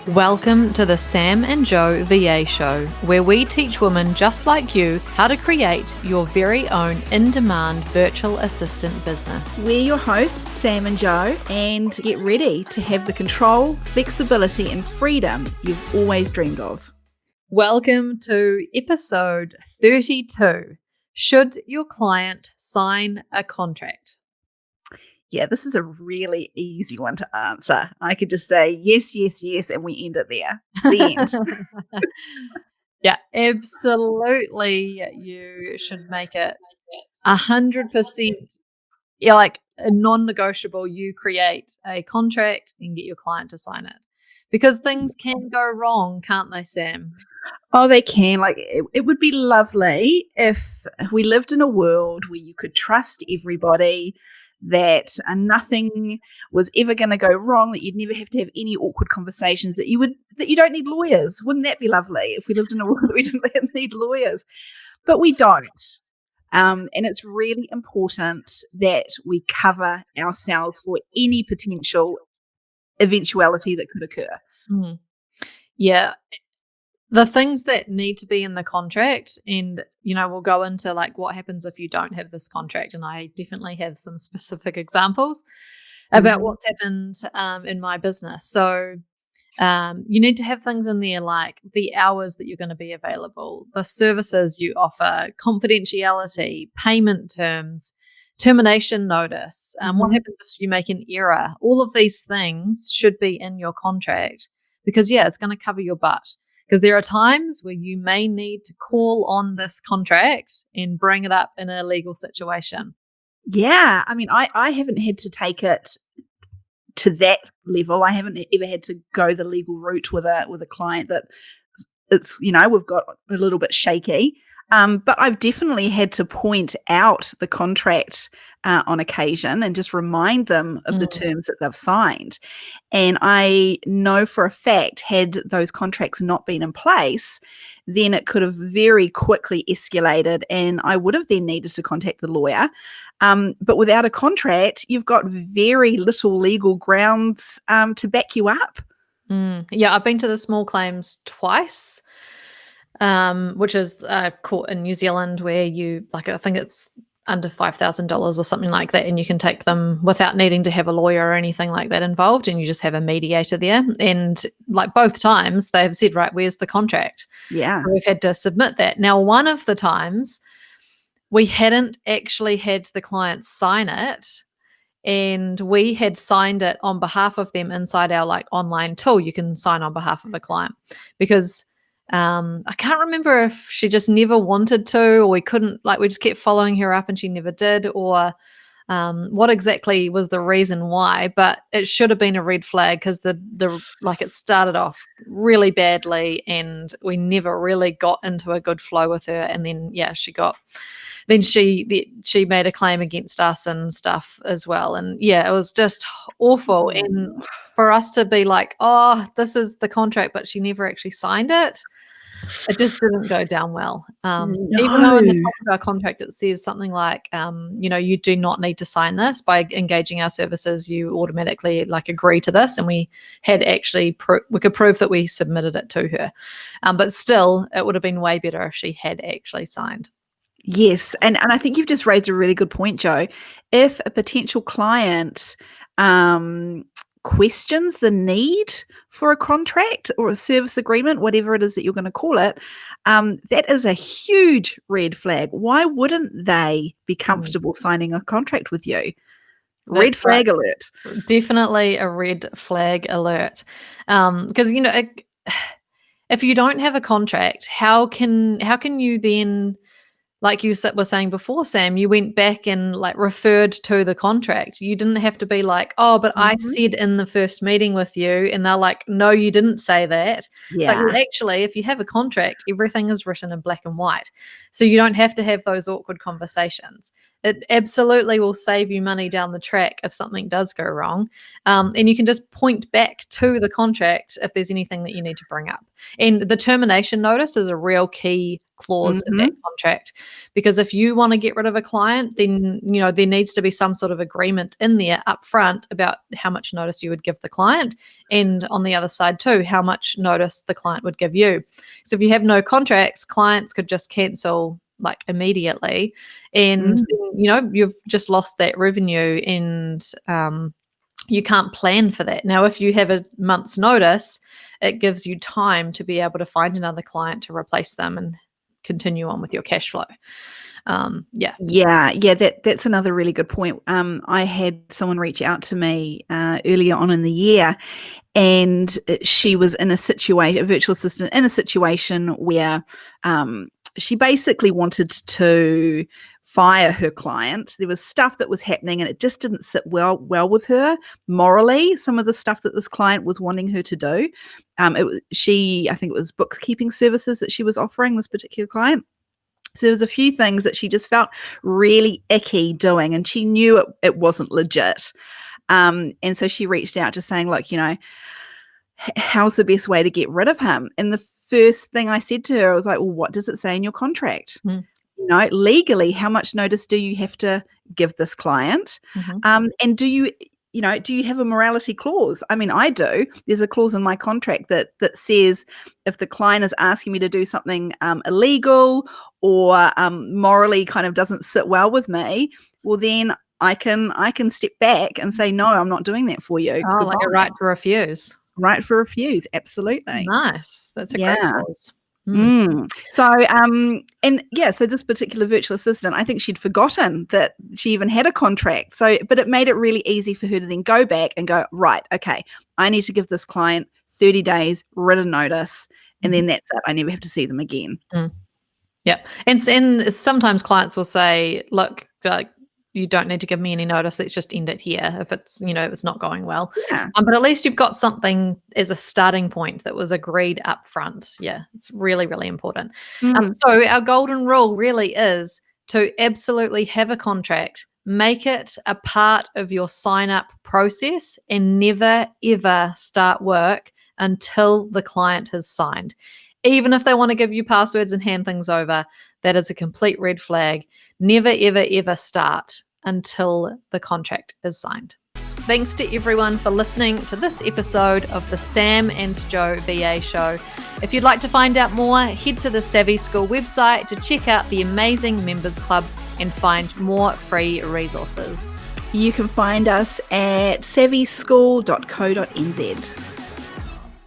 Welcome to the Sam and Joe VA Show, where we teach women just like you how to create your very own in-demand virtual assistant business. We're your hosts, Sam and Joe, and get ready to have the control, flexibility, and freedom you've always dreamed of. Welcome to episode 32. Should your client sign a contract? Yeah, this is a really easy one to answer. I could just say yes, yes, yes, and we end it there. The end. Yeah, absolutely. You should make it 100%. Yeah, like a non-negotiable. You create a contract and get your client to sign it, because things can go wrong, can't they, Sam? Oh, they can. It would be lovely if we lived in a world where you could trust everybody, that nothing was ever going to go wrong, that you'd never have to have any awkward conversations, that you don't need lawyers. Wouldn't that be lovely if we lived in a world that we didn't need lawyers? But we don't. And it's really important that we cover ourselves for any potential eventuality that could occur. Mm. Yeah. The things that need to be in the contract, and, we'll go into like what happens if you don't have this contract. And I definitely have some specific examples about what's happened in my business. So you need to have things in there like the hours that you're going to be available, the services you offer, confidentiality, payment terms, termination notice, what happens if you make an error. All of these things should be in your contract because, it's going to cover your butt. Because there are times where you may need to call on this contract and bring it up in a legal situation. Yeah. I mean, I haven't had to take it to that level. I haven't ever had to go the legal route with a client that it's, we've got a little bit shaky. But I've definitely had to point out the contract on occasion and just remind them of the terms that they've signed. And I know for a fact, had those contracts not been in place, then it could have very quickly escalated and I would have then needed to contact the lawyer. But without a contract, you've got very little legal grounds to back you up. Yeah, I've been to the small claims twice. Which is a court in New Zealand where you, I think it's under $5,000 or something like that, and you can take them without needing to have a lawyer or anything like that involved, and you just have a mediator there. And like both times, they've said, right, where's the contract? Yeah. So we've had to submit that. Now, one of the times, we hadn't actually had the client sign it, and we had signed it on behalf of them inside our online tool. You can sign on behalf of a client because I can't remember if she just never wanted to, or we couldn't, we just kept following her up and she never did, or what exactly was the reason why. But it should have been a red flag because it started off really badly and we never really got into a good flow with her. And then she made a claim against us and stuff as well. And it was just awful. And for us to be like, oh, this is the contract, but she never actually signed it. It just didn't go down well. No. Even though in the top of our contract it says something like, you do not need to sign this. By engaging our services, you automatically agree to this. And we had actually we could prove that we submitted it to her. But still, it would have been way better if she had actually signed. Yes. And I think you've just raised a really good point, Joe. If a potential client questions the need for a contract or a service agreement, whatever it is that you're going to call it, that is a huge red flag. Why wouldn't they be comfortable signing a contract with you? Red flag alert. Definitely a red flag alert. Because, if you don't have a contract, how can you then, like you were saying before, Sam, you went back and referred to the contract. You didn't have to be like, oh, but I said in the first meeting with you, and they're like, no, you didn't say that. Yeah. It's well, actually, if you have a contract, everything is written in black and white. So you don't have to have those awkward conversations. It absolutely will save you money down the track if something does go wrong. And you can just point back to the contract if there's anything that you need to bring up. And the termination notice is a real key clause in that Mhm. contract. Because if you want to get rid of a client, then there needs to be some sort of agreement in there up front about how much notice you would give the client, and on the other side too, how much notice the client would give you. So if you have no contracts, clients could just cancel like immediately, and Mm. you've just lost that revenue, and you can't plan for that. Now, if you have a month's notice, it gives you time to be able to find another client to replace them and continue on with your cash flow. Yeah. Yeah, that's another really good point. I had someone reach out to me earlier on in the year, and she was in a virtual assistant in a situation where she basically wanted to fire her client. There was stuff that was happening, and it just didn't sit well with her morally. Some of the stuff that this client was wanting her to do, I think it was bookkeeping services that she was offering this particular client. So there was a few things that she just felt really icky doing, and she knew it wasn't legit. And so she reached out to saying, look, how's the best way to get rid of him? And the first thing I said to her, I was like, well, what does it say in your contract? Mm. Legally, how much notice do you have to give this client? Mm-hmm. And do you have a morality clause? I mean, I do. There's a clause in my contract that says if the client is asking me to do something illegal or morally kind of doesn't sit well with me, well, then I can step back and say, no, I'm not doing that for you. Oh, Goodbye. like a right to refuse. Right for refuse. Absolutely. Nice. That's a great Yeah. clause. Mm. So, so this particular virtual assistant, I think she'd forgotten that she even had a contract. So, but it made it really easy for her to then go back and go, right, okay, I need to give this client 30 days written notice, and then that's it. I never have to see them again. Mm. Yeah. And sometimes clients will say, look, you don't need to give me any notice. Let's just end it here if it's, it's not going well. Yeah. But at least you've got something as a starting point that was agreed up front. Yeah, it's really, really important. So our golden rule really is to absolutely have a contract, make it a part of your sign-up process, and never, ever start work until the client has signed. Even if they want to give you passwords and hand things over, that is a complete red flag. Never, ever, ever start until the contract is signed. Thanks to everyone for listening to this episode of the Sam and Joe VA Show. If you'd like to find out more, head to the Savvy School website to check out the amazing members club and find more free resources. You can find us at savvyschool.co.nz.